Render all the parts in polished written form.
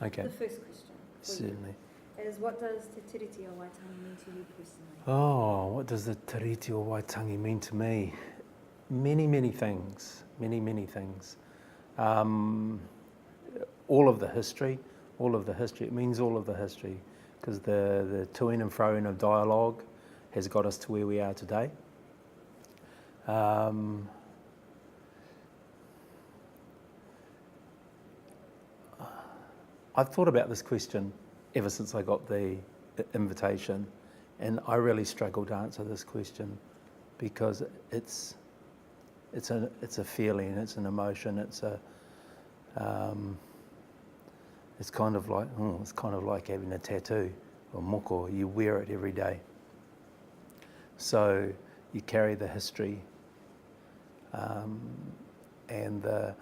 Okay. The first question for Certainly. you is, what does Te Tiriti or Waitangi mean to you personally? Oh, what does the Tiriti or Waitangi mean to me? Many, many things. Many, many things. All of the history. It means all of the history, because the to-in and fro-in of dialogue has got us to where we are today. I've thought about this question ever since I got the invitation, and I really struggle to answer this question because it's a feeling, it's an emotion, it's kind of like having a tattoo or moko. You wear it every day, so you carry the history and the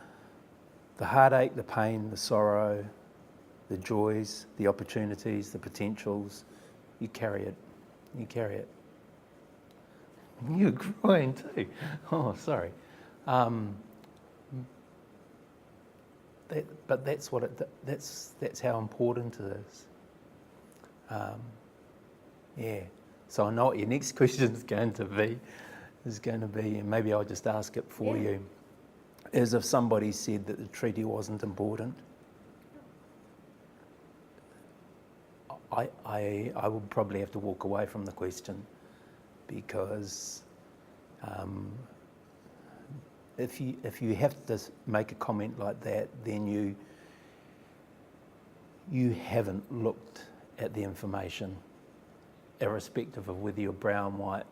heartache, the pain, the sorrow, the joys, the opportunities, the potentials. You carry it. You're crying too. Oh, sorry. But that's what that's how important it is. Yeah. So I know what your next question is going to be, and maybe I'll just ask it for you. Is if somebody said that the treaty wasn't important, I would probably have to walk away from the question, because if you have to make a comment like that, then you haven't looked at the information, irrespective of whether you're brown, white,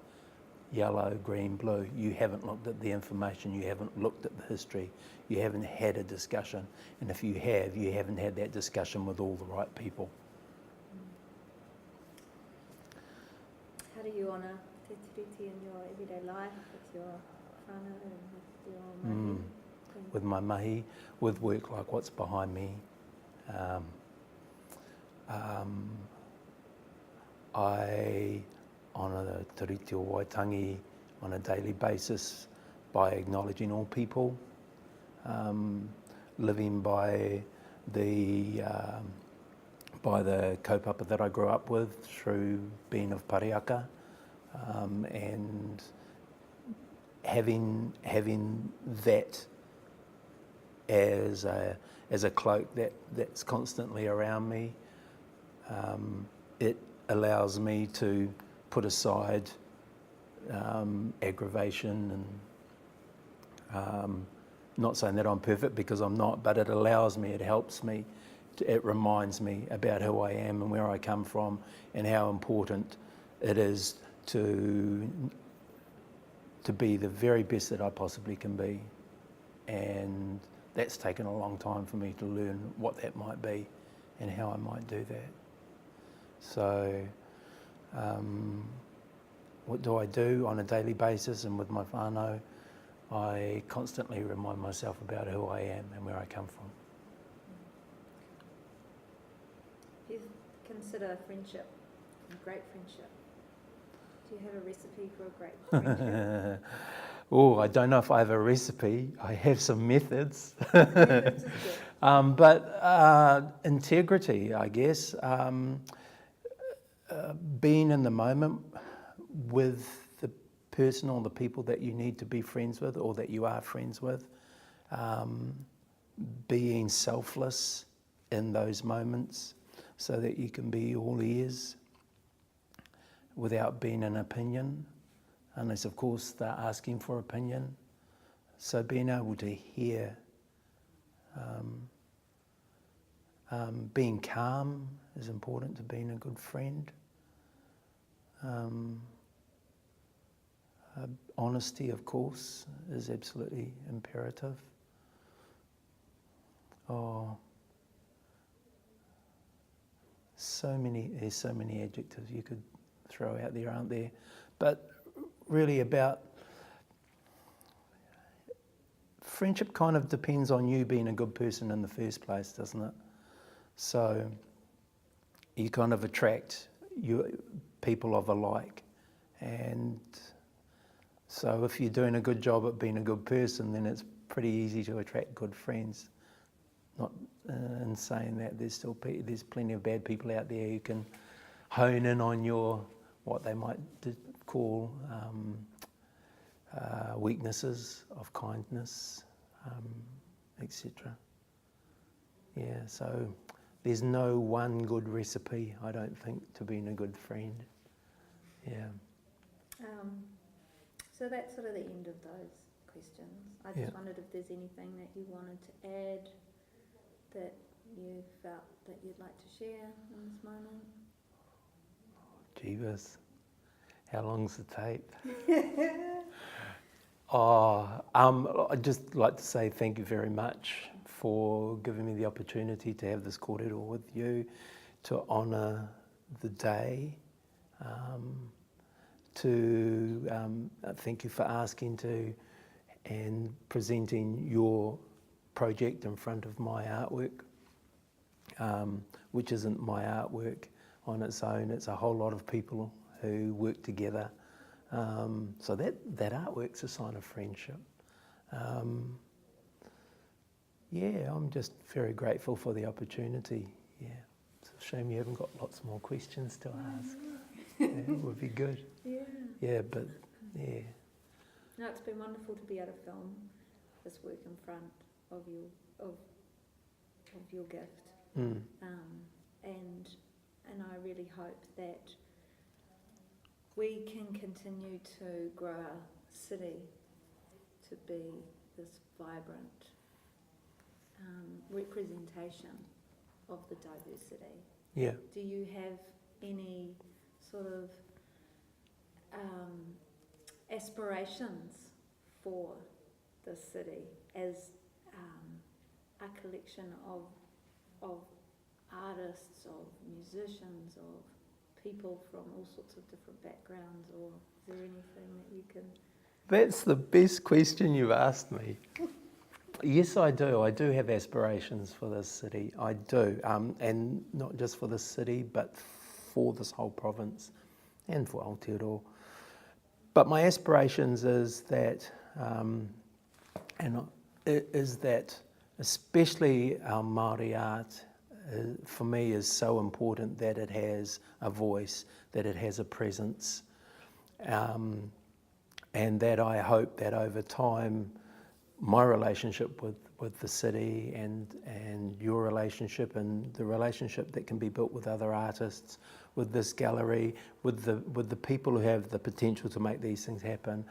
yellow, green, blue. You haven't looked at the information, you haven't looked at the history, you haven't had a discussion, and if you have, you haven't had that discussion with all the right people. How do you honour Te Tiriti in your everyday life, with your whānau and with your mahi? With my mahi, with work like what's behind me. I honour the Tiriti o Waitangi on a daily basis by acknowledging all people, living by the kaupapa that I grew up with through being of Pariaka, and having that as a cloak that's constantly around me. It allows me to put aside aggravation and not saying that I'm perfect, because I'm not, but it allows me, it helps me, it reminds me about who I am and where I come from and how important it is to be the very best that I possibly can be. And that's taken a long time for me to learn what that might be and how I might do that. So what do I do on a daily basis and with my whānau? I constantly remind myself about who I am and where I come from. If you consider friendship a great friendship, do you have a recipe for a great friendship? Oh, I don't know if I have a recipe. I have some methods. But integrity, I guess. Being in the moment with the person or the people that you need to be friends with or that you are friends with. Being selfless in those moments so that you can be all ears without being an opinion, unless of course they're asking for opinion. So being able to hear, being calm is important to being a good friend. Honesty, of course, is absolutely imperative. Oh, there's so many adjectives you could throw out there, aren't there? But really about friendship kind of depends on you being a good person in the first place, doesn't it? So you kind of attract people of alike, and so if you're doing a good job at being a good person, then it's pretty easy to attract good friends. in saying that there's plenty of bad people out there who can hone in on your, what they might call weaknesses of kindness, etc. Yeah, so there's no one good recipe, I don't think, to being a good friend. Yeah. So that's sort of the end of those questions. I just wondered if there's anything that you wanted to add that you felt that you'd like to share in this moment. Jeebus, how long's the tape? I'd just like to say thank you very much for giving me the opportunity to have this korero with you, to honour the day, thank you for asking to and presenting your project in front of my artwork, which isn't my artwork on its own. It's a whole lot of people who work together. So that artwork's a sign of friendship. I'm just very grateful for the opportunity. Yeah, it's a shame you haven't got lots more questions to ask. Yeah, it would be good. Yeah, but yeah. No, it's been wonderful to be able to film this work in front of you, of your gift. And I really hope that we can continue to grow our city to be this vibrant representation of the diversity. Yeah. Do you have any sort of aspirations for the city as a collection of artists, of musicians, of people from all sorts of different backgrounds, or is there anything that you can... That's the best question you've asked me. Yes, I do. I do have aspirations for this city. I do. And not just for this city, but for this whole province and for Aotearoa. But my aspirations is that, especially our Māori art, for me is so important that it has a voice, that it has a presence, and that I hope that over time my relationship with the city and your relationship and the relationship that can be built with other artists, with this gallery, with the people who have the potential to make these things happen,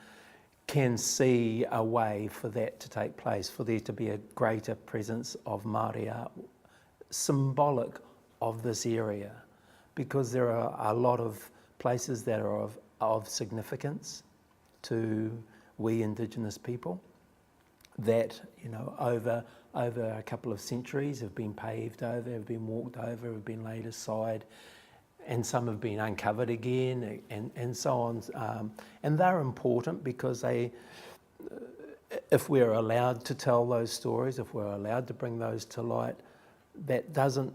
can see a way for that to take place, for there to be a greater presence of Māori art, symbolic of this area, because there are a lot of places that are of significance to we Indigenous people that, you know, over a couple of centuries have been paved over, have been walked over, have been laid aside, and some have been uncovered again, and so on. And they're important because they, if we're allowed to tell those stories, if we're allowed to bring those to light, that doesn't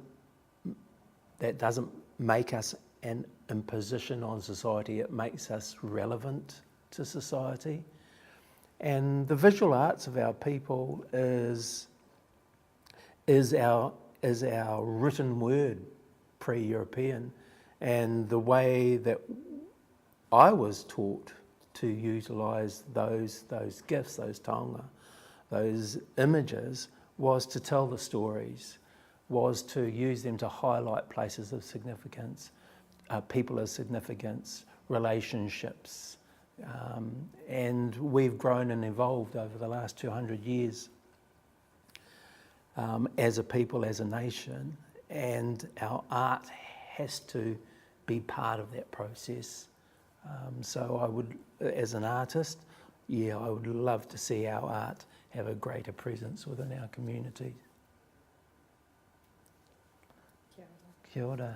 make us an imposition on society. It makes us relevant to society. And the visual arts of our people is our written word, pre-European, and the way that I was taught to utilise those gifts, those taonga, those images, was to tell the stories, was to use them to highlight places of significance, people of significance, relationships. And we've grown and evolved over the last 200 years as a people, as a nation, and our art has to be part of that process. So I would, as an artist, I would love to see our art have a greater presence within our community. Kia ora. Kia ora.